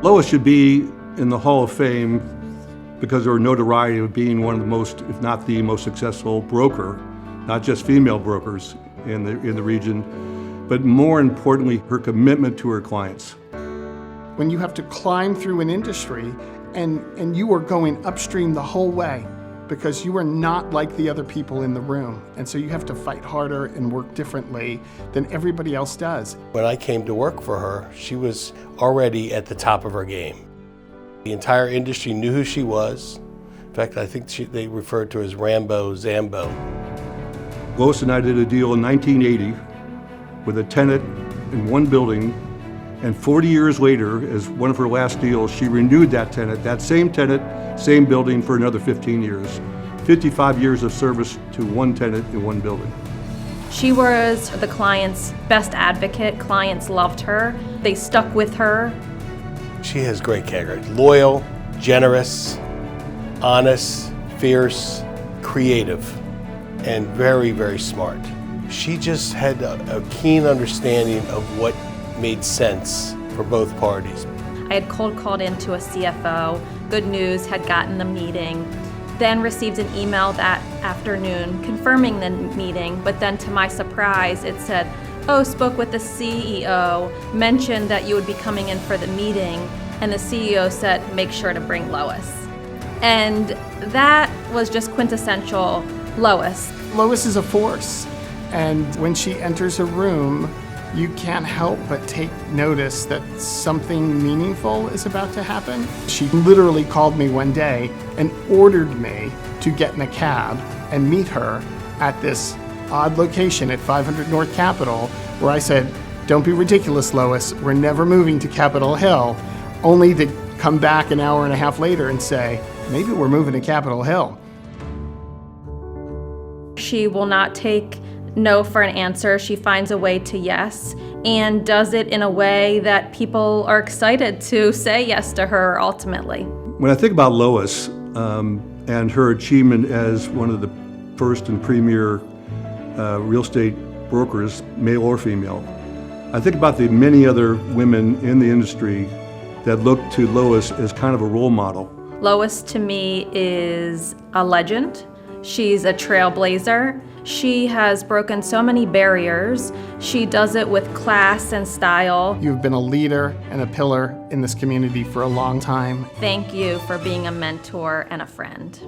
Lois should be in the Hall of Fame because of her notoriety of being one of the most, if not the most successful broker, not just female brokers in the region, but more importantly, her commitment to her clients. When you have to climb through an industry and you are going upstream the whole way because you are not like the other people in the room. And so you have to fight harder and work differently than everybody else does. When I came to work for her, she was already at the top of her game. The entire industry knew who she was. In fact, I think they referred to her as Rambo, Zambo. Lois and I did a deal in 1980 with a tenant in one building, and 40 years later, as one of her last deals, she renewed that same tenant, same building for another 15 years. 55 years of service to one tenant in one building. She was the client's best advocate. Clients loved her. They stuck with her. She has great character. Loyal, generous, honest, fierce, creative, and very, very smart. She just had a keen understanding of what made sense for both parties. I had cold called into a CFO. Good News had gotten the meeting, then received an email that afternoon confirming the meeting, but then to my surprise it said, "Oh, spoke with the CEO, mentioned that you would be coming in for the meeting," and the CEO said, "Make sure to bring Lois." And that was just quintessential Lois. Lois is a force, and when she enters a room, you can't help but take notice that something meaningful is about to happen. She literally called me one day and ordered me to get in a cab and meet her at this odd location at 500 North Capitol, where I said, "Don't be ridiculous, Lois, we're never moving to Capitol Hill," only to come back an hour and a half later and say, "Maybe we're moving to Capitol Hill." She will not take no for an answer. She finds a way to yes, and does it in a way that people are excited to say yes to her ultimately. When I think about Lois and her achievement as one of the first and premier real estate brokers, male or female, I think about the many other women in the industry that look to Lois as kind of a role model. Lois to me is a legend. She's a trailblazer. She has broken so many barriers. She does it with class and style. You've been a leader and a pillar in this community for a long time. Thank you for being a mentor and a friend.